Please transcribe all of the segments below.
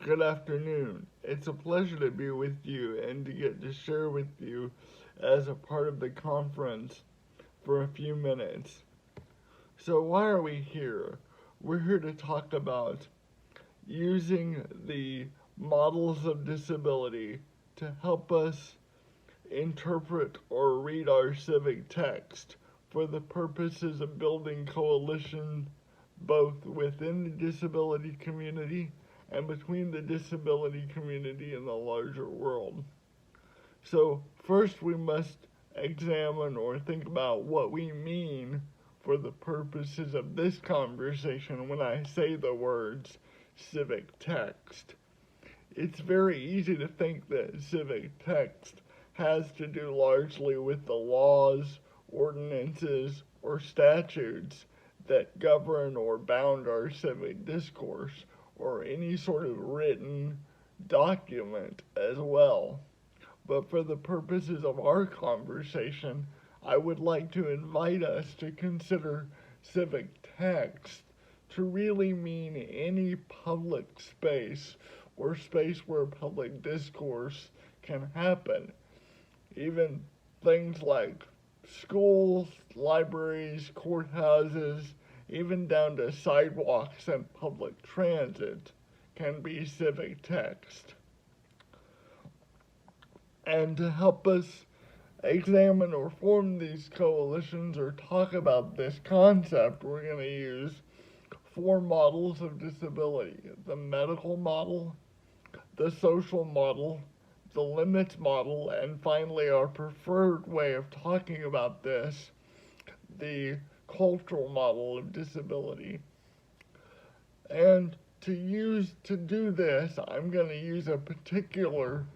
Good afternoon. It's a pleasure to be with you and to get to share with you as a part of the conference for a few minutes. So, why are we here? We're here to talk about using the models of disability to help us interpret or read our civic text for the purposes of building coalition both within the disability community and between the disability community and the larger world. So, first we must examine or think about what we mean for the purposes of this conversation when I say the words civic text. It's very easy to think that civic text has to do largely with the laws, ordinances, or statutes that govern or bound our civic discourse, or any sort of written document as well. But for the purposes of our conversation, I would like to invite us to consider civic text to really mean any public space or space where public discourse can happen. Even things like schools, libraries, courthouses, even down to sidewalks and public transit can be civic text. And to help us examine or form these coalitions or talk about this concept, we're going to use four models of disability: the medical model, the social model, the limits model, and finally, our preferred way of talking about this, the cultural model of disability. And to do this, I'm going to use a particular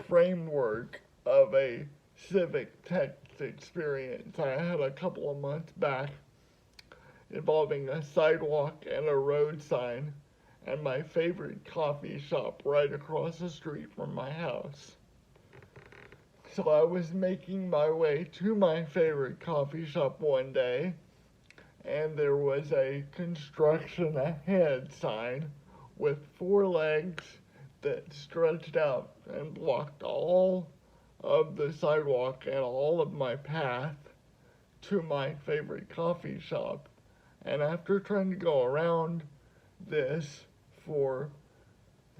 framework of a civic text experience I had a couple of months back involving a sidewalk and a road sign and my favorite coffee shop right across the street from my house. So I was making my way to my favorite coffee shop one day, and there was a construction ahead sign with four legs that stretched out and blocked all of the sidewalk and all of my path to my favorite coffee shop. And after trying to go around this for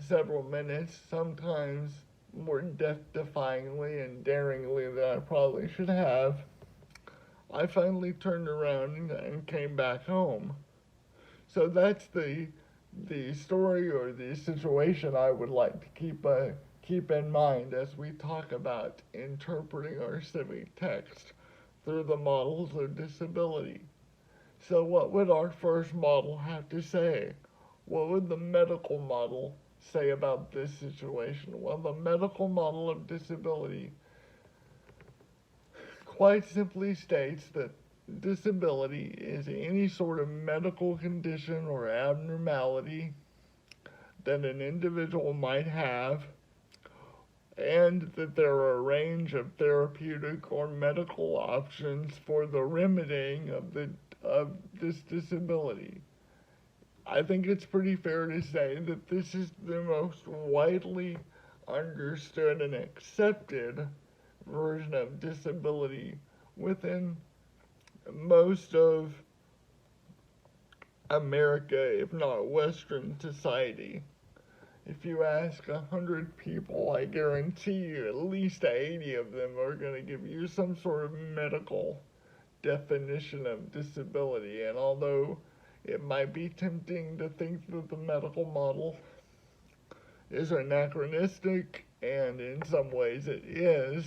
several minutes, sometimes more death-defyingly and daringly than I probably should have, I finally turned around and came back home. So that's the story or the situation I would like to keep in mind as we talk about interpreting our civic text through the models of disability. So what would our first model have to say? What would the medical model say about this situation? Well, the medical model of disability quite simply states that disability is any sort of medical condition or abnormality that an individual might have, and that there are a range of therapeutic or medical options for the remedying of this disability. I think it's pretty fair to say that this is the most widely understood and accepted version of disability within most of America, if not Western society. If you ask 100 people, I guarantee you at least 80 of them are going to give you some sort of medical definition of disability. And although it might be tempting to think that the medical model is anachronistic, and in some ways it is,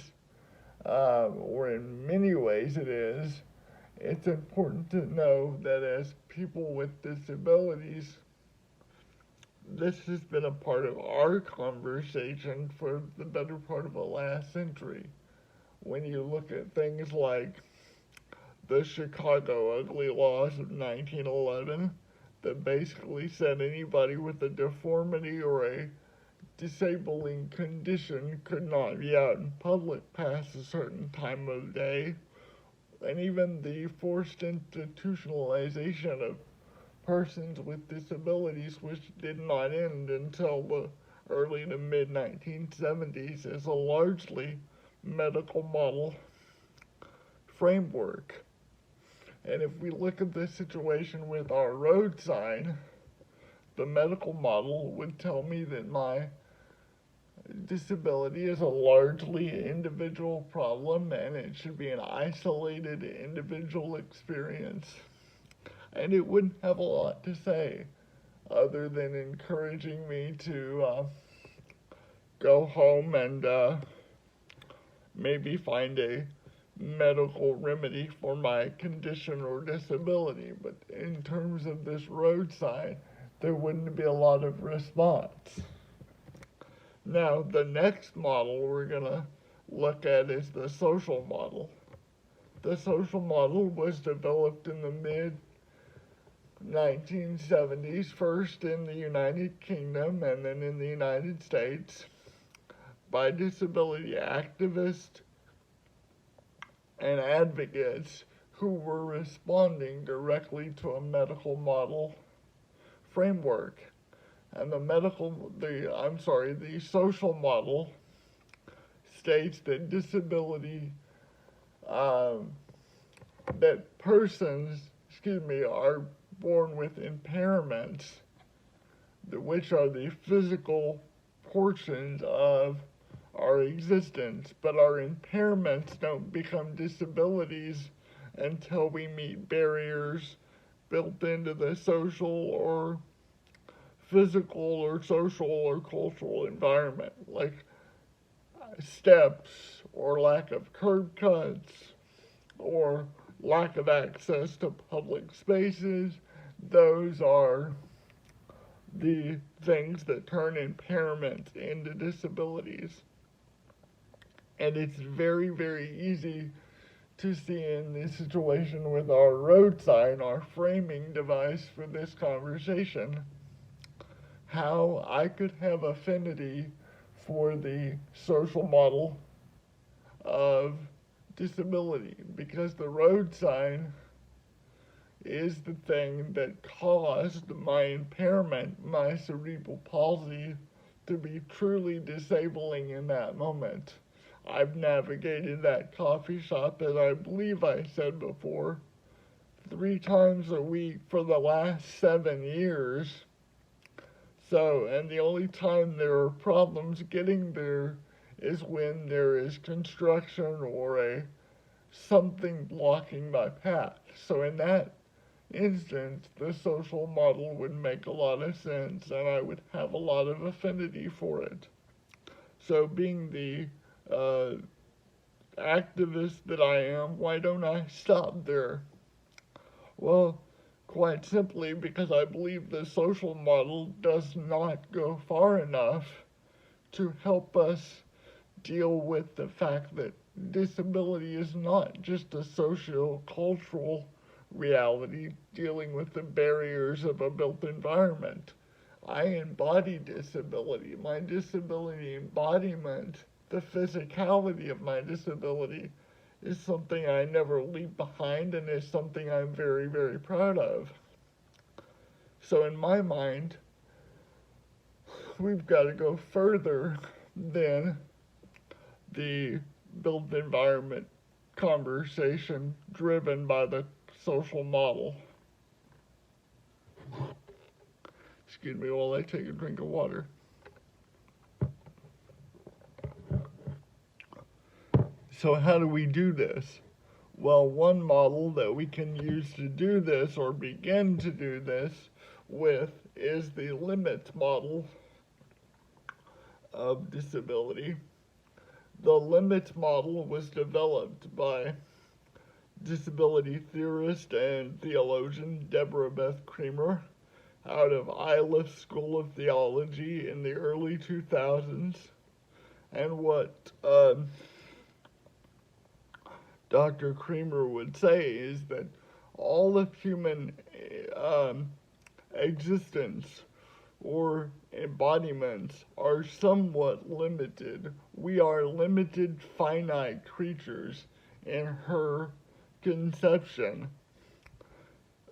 or in many ways it is, it's important to know that as people with disabilities, this has been a part of our conversation for the better part of the last century. When you look at things like the Chicago Ugly Laws of 1911, that basically said anybody with a deformity or a disabling condition could not be out in public past a certain time of day, and even the forced institutionalization of persons with disabilities, which did not end until the early to mid 1970s as a largely medical model framework. And if we look at this situation with our road sign, the medical model would tell me that my disability is a largely individual problem and it should be an isolated individual experience. And it wouldn't have a lot to say other than encouraging me to go home and maybe find a medical remedy for my condition or disability. But in terms of this road sign, there wouldn't be a lot of response. Now, the next model we're going to look at is the social model. The social model was developed in the mid 1970s, first in the United Kingdom and then in the United States, by disability activists and advocates who were responding directly to a medical model framework. And the social model states that that persons, are born with impairments, which are the physical portions of our existence, but our impairments don't become disabilities until we meet barriers built into the social or physical or social or cultural environment, like steps or lack of curb cuts or lack of access to public spaces. Those are the things that turn impairments into disabilities. And it's very, very easy to see in this situation with our road sign, our framing device for this conversation, how I could have affinity for the social model of disability, because the road sign is the thing that caused my impairment, my cerebral palsy, to be truly disabling in that moment. I've navigated that coffee shop, as I believe I said before, 3 times a week for the last 7 years. So, and the only time there are problems getting there is when there is construction or something blocking my path. So in that instance, the social model would make a lot of sense and I would have a lot of affinity for it. So being the activist that I am, why don't I stop there? Well, quite simply because I believe the social model does not go far enough to help us deal with the fact that disability is not just a socio-cultural reality dealing with the barriers of a built environment. I embody disability. My disability embodiment, the physicality of my disability, is something I never leave behind and is something I'm very, very proud of. So in my mind, we've got to go further than the built environment conversation driven by the social model. Excuse me while I take a drink of water. So how do we do this? Well, one model that we can use to do this or begin to do this with is the limits model of disability. The limits model was developed by disability theorist and theologian Deborah Beth Creamer out of Iliff School of Theology in the early 2000s. And what Dr. Creamer would say is that all of human existence or embodiments are somewhat limited. We are limited, finite creatures in her conception.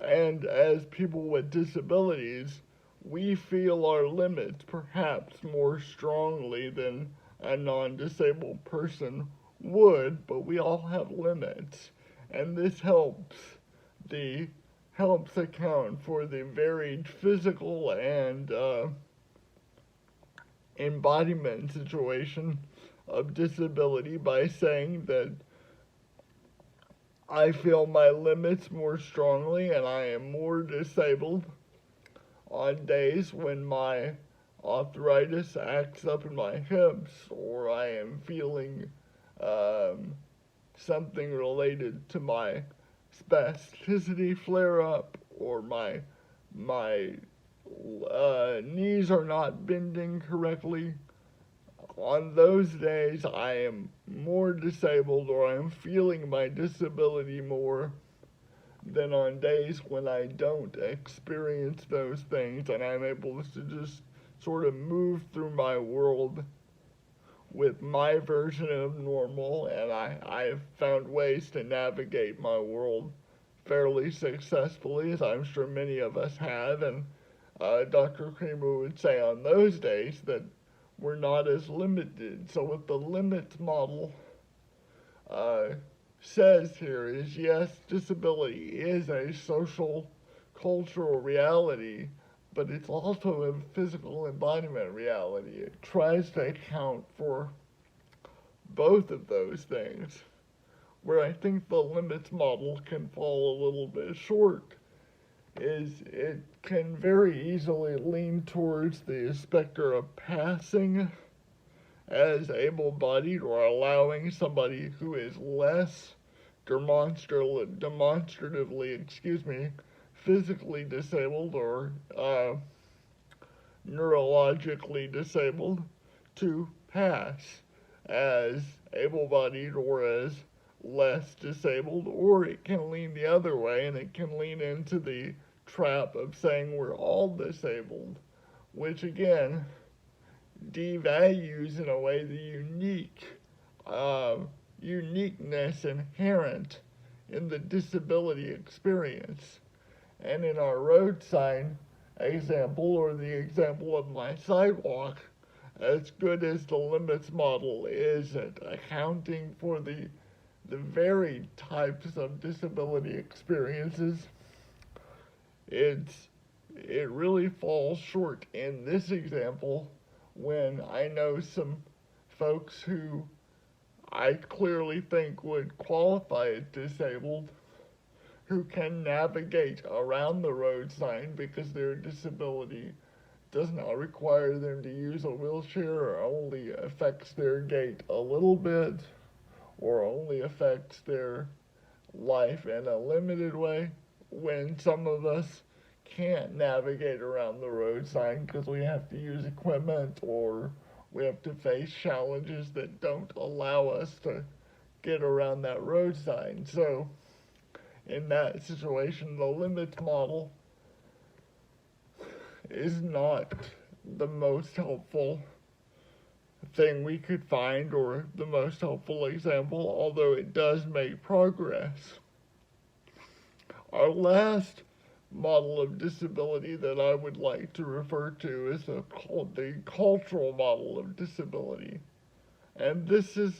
And as people with disabilities, we feel our limits perhaps more strongly than a non-disabled person would, but we all have limits, and this helps account for the varied physical and embodiment situation of disability by saying that I feel my limits more strongly and I am more disabled on days when my arthritis acts up in my hips, or I am feeling something related to my spasticity flare up, or my knees are not bending correctly. On those days, I am more disabled, or I'm feeling my disability more than on days when I don't experience those things and I'm able to just sort of move through my world with my version of normal, and I've found ways to navigate my world fairly successfully, as I'm sure many of us have, and Dr. Kramer would say on those days that we're not as limited. So what the limits model says here is, yes, disability is a social, cultural reality, but it's also a physical embodiment reality. It tries to account for both of those things. Where I think the limits model can fall a little bit short is it can very easily lean towards the specter of passing as able-bodied, or allowing somebody who is less demonstratively, physically disabled or neurologically disabled to pass as able-bodied or as less disabled, or it can lean the other way, and it can lean into the trap of saying we're all disabled, which again devalues in a way the uniqueness inherent in the disability experience. And in our road sign example, or the example of my sidewalk, as good as the limits model is at accounting for the varied types of disability experiences, it really falls short in this example when I know some folks who I clearly think would qualify as disabled, who can navigate around the road sign because their disability does not require them to use a wheelchair, or only affects their gait a little bit, or only affects their life in a limited way, when some of us can't navigate around the road sign because we have to use equipment, or we have to face challenges that don't allow us to get around that road sign. So in that situation, the limits model is not the most helpful thing we could find, or the most helpful example, although it does make progress. Our last model of disability that I would like to refer to is the cultural model of disability. And this is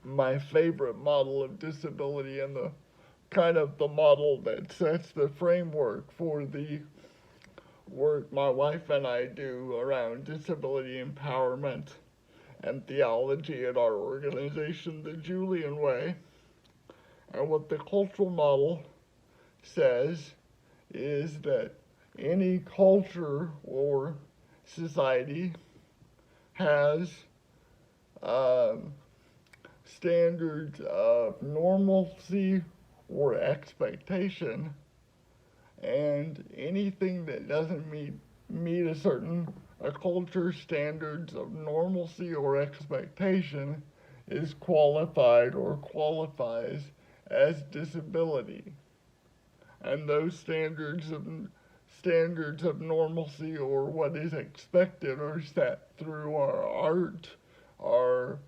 my favorite model of disability, and the kind of the model that sets the framework for the work my wife and I do around disability empowerment and theology at our organization, the Julian Way. And what the cultural model says is that any culture or society has standards of normalcy or expectation, and anything that doesn't meet a culture's standards of normalcy or expectation is qualified or qualifies as disability. And those standards of normalcy, or what is expected, are set through our art, our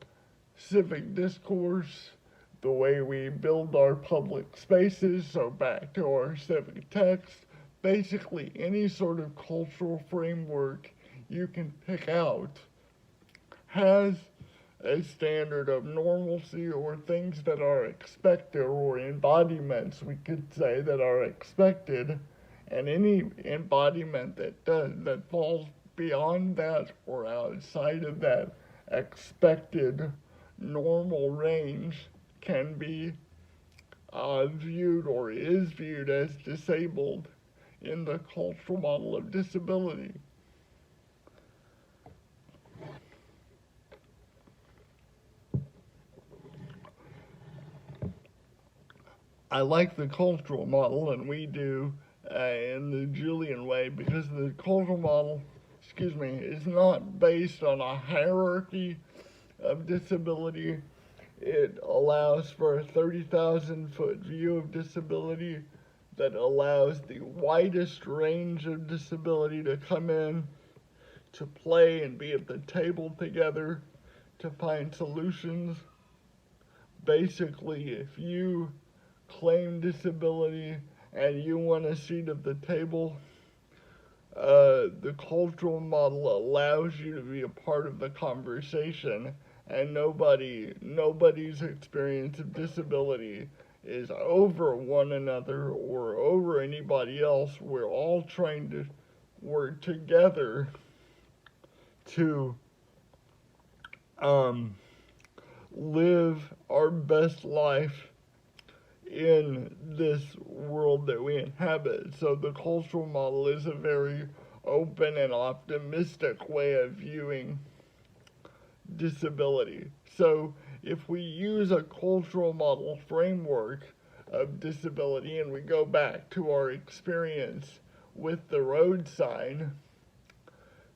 civic discourse, the way we build our public spaces, so back to our civic text, basically any sort of cultural framework you can pick out has a standard of normalcy or things that are expected, or embodiments, we could say, that are expected, and any embodiment that falls beyond that or outside of that expected normal range can be viewed or is viewed as disabled in the cultural model of disability. I like the cultural model, and we do in the Julian Way, because the cultural model, is not based on a hierarchy of disability. It allows for a 30,000-foot view of disability that allows the widest range of disability to come in, to play and be at the table together, to find solutions. Basically, if you claim disability and you want a seat at the table, the cultural model allows you to be a part of the conversation, and nobody's experience of disability is over one another or over anybody else. We're all trying to work together to live our best life in this world that we inhabit. So the cultural model is a very open and optimistic way of viewing disability. So if we use a cultural model framework of disability and we go back to our experience with the road sign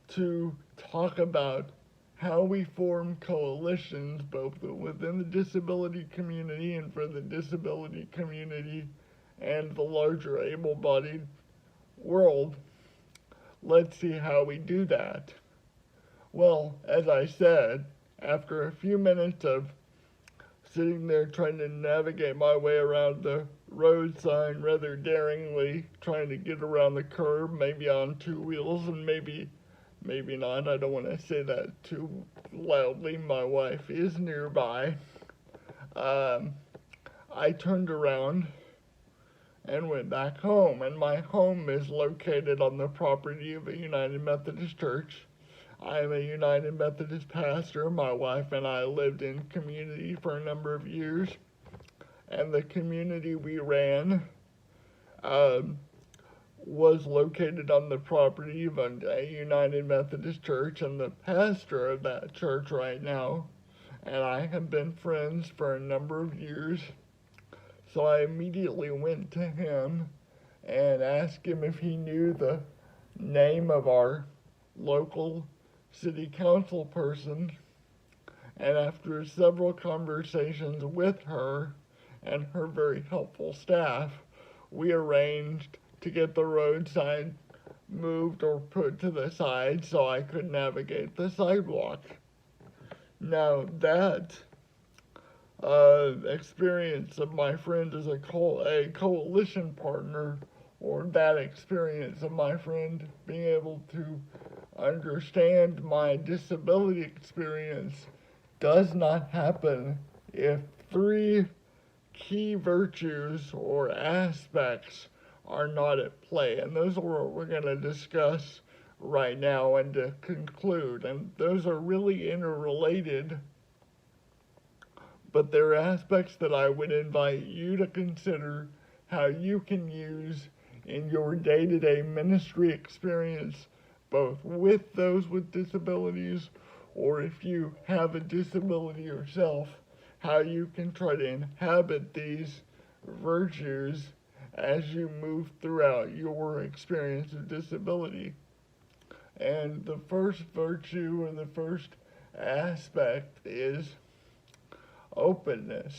to talk about how we form coalitions both within the disability community and for the disability community and the larger able-bodied world, let's see how we do that. Well, as I said, after a few minutes of sitting there trying to navigate my way around the road sign rather daringly, trying to get around the curb, maybe on two wheels and maybe not, I don't want to say that too loudly, my wife is nearby. I turned around and went back home, and my home is located on the property of a United Methodist Church. I am a United Methodist pastor. My wife and I lived in community for a number of years, and the community we ran was located on the property of a United Methodist Church, and the pastor of that church right now and I have been friends for a number of years. So I immediately went to him and asked him if he knew the name of our local city council person, and after several conversations with her and her very helpful staff, we arranged to get the road sign moved or put to the side so I could navigate the sidewalk. Now that experience of my friend as a coalition partner, or that experience of my friend being able to understand my disability experience, does not happen if three key virtues or aspects are not at play. And those are what we're going to discuss right now and to conclude. And those are really interrelated, but they're aspects that I would invite you to consider how you can use in your day-to-day ministry experience, both with those with disabilities, or if you have a disability yourself, how you can try to inhabit these virtues as you move throughout your experience of disability. And the first virtue, or the first aspect, is openness.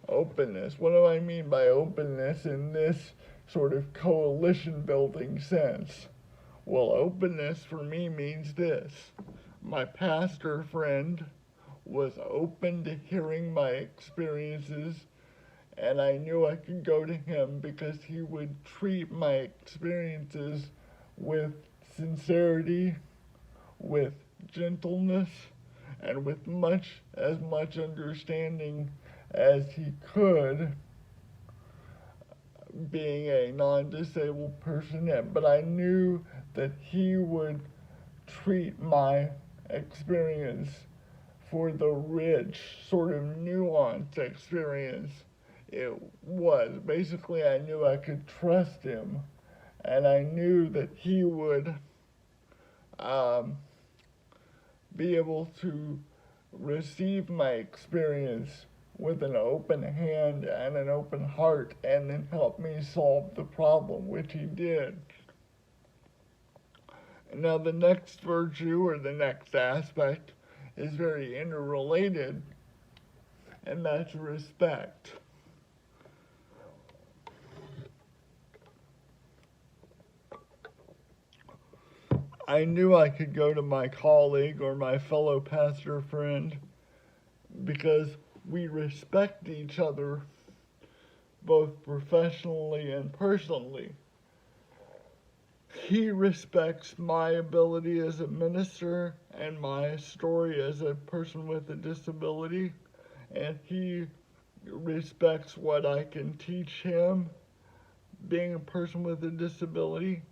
Openness. What do I mean by openness in this sort of coalition building sense? Well, openness for me means this. My pastor friend was open to hearing my experiences and I knew I could go to him because he would treat my experiences with sincerity, with gentleness, and with as much understanding as he could, being a non-disabled person. But I knew that he would treat my experience for the rich, sort of nuanced experience it was. Basically, I knew I could trust him, and I knew that he would be able to receive my experience with an open hand and an open heart, and then help me solve the problem, which he did. Now, the next virtue, or the next aspect, is very interrelated, and that's respect. I knew I could go to my colleague or my fellow pastor friend because we respect each other both professionally and personally. He respects my ability as a minister and my story as a person with a disability, and he respects what I can teach him being a person with a disability,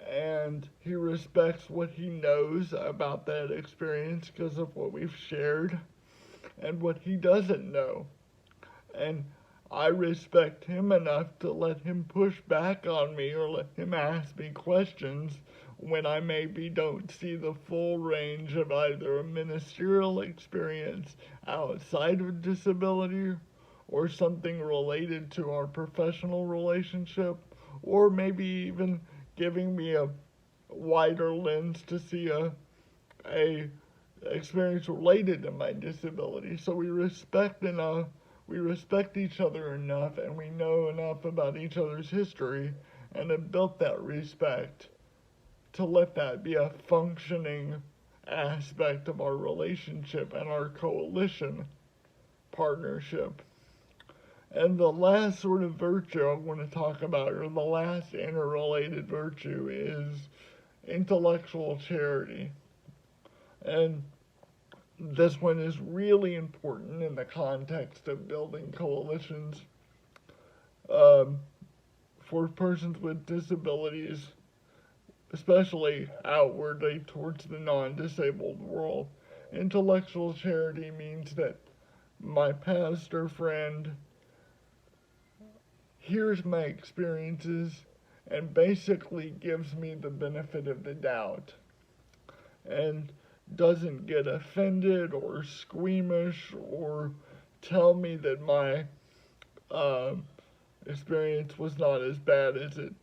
and he respects what he knows about that experience because of what we've shared, and what he doesn't know. And I respect him enough to let him push back on me or let him ask me questions when I maybe don't see the full range of either a ministerial experience outside of disability or something related to our professional relationship, or maybe even giving me a wider lens to see a experience related to my disability. So we respect each other enough, and we know enough about each other's history, and have built that respect to let that be a functioning aspect of our relationship and our coalition partnership. And the last sort of virtue I want to talk about, or the last interrelated virtue, is intellectual charity. And this one is really important in the context of building coalitions for persons with disabilities, especially outwardly towards the non-disabled world. Intellectual charity means that my pastor friend hears my experiences and basically gives me the benefit of the doubt, and doesn't get offended or squeamish or tell me that my experience was not as bad as it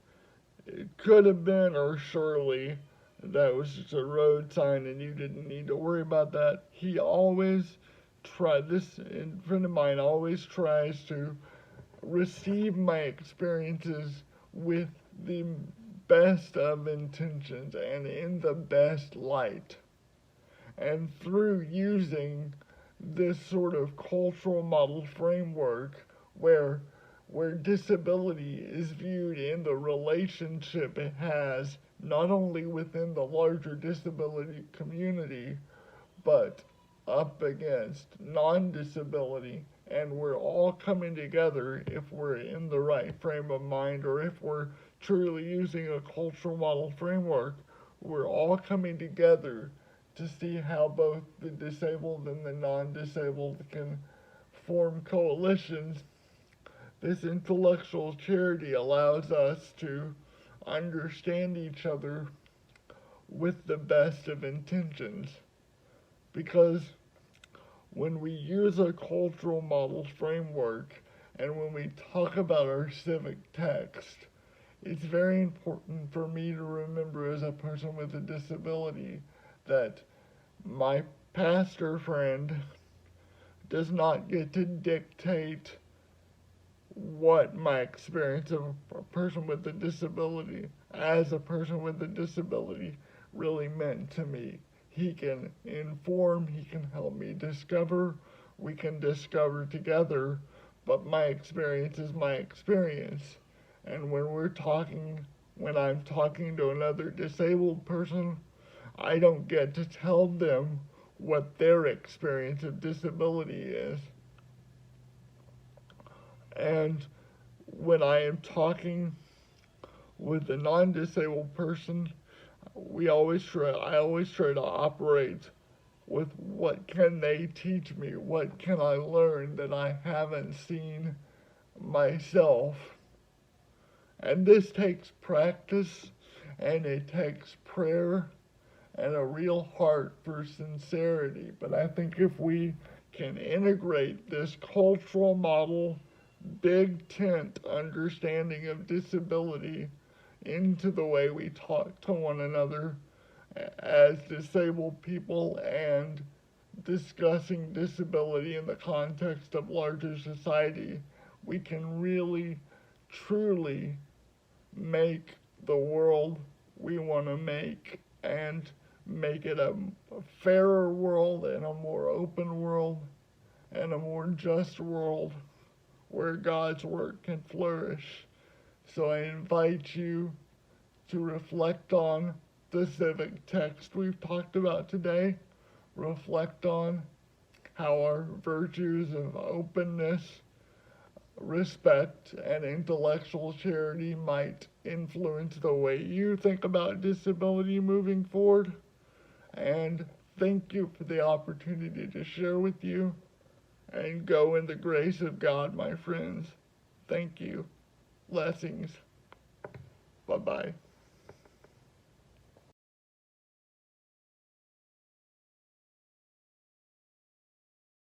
could have been, or surely that was just a road sign and you didn't need to worry about that. He always this friend of mine always tries to receive my experiences with the best of intentions and in the best light. And through using this sort of cultural model framework where disability is viewed in the relationship it has not only within the larger disability community, but up against non-disability, and we're all coming together if we're in the right frame of mind, or if we're truly using a cultural model framework, we're all coming together to see how both the disabled and the non-disabled can form coalitions. This intellectual charity allows us to understand each other with the best of intentions, because when we use a cultural model framework and when we talk about our civic text, it's very important for me to remember as a person with a disability that my pastor friend does not get to dictate what my experience of a person with a disability, as a person with a disability, really meant to me. He can inform, he can help me discover, we can discover together, but my experience is my experience. And when I'm talking to another disabled person, I don't get to tell them what their experience of disability is. And when I am talking with a non-disabled person, I always try to operate with what can they teach me, what can I learn that I haven't seen myself. And this takes practice, and it takes prayer and a real heart for sincerity. But I think if we can integrate this cultural model, big tent understanding of disability into the way we talk to one another as disabled people and discussing disability in the context of larger society, we can really, truly make the world we want to make and make it a fairer world and a more open world and a more just world where God's work can flourish. So I invite you to reflect on the civic text we've talked about today. Reflect on how our virtues of openness, respect, and intellectual charity might influence the way you think about disability moving forward. And thank you for the opportunity to share with you. And go in the grace of God, my friends. Thank you. Blessings. Bye-bye.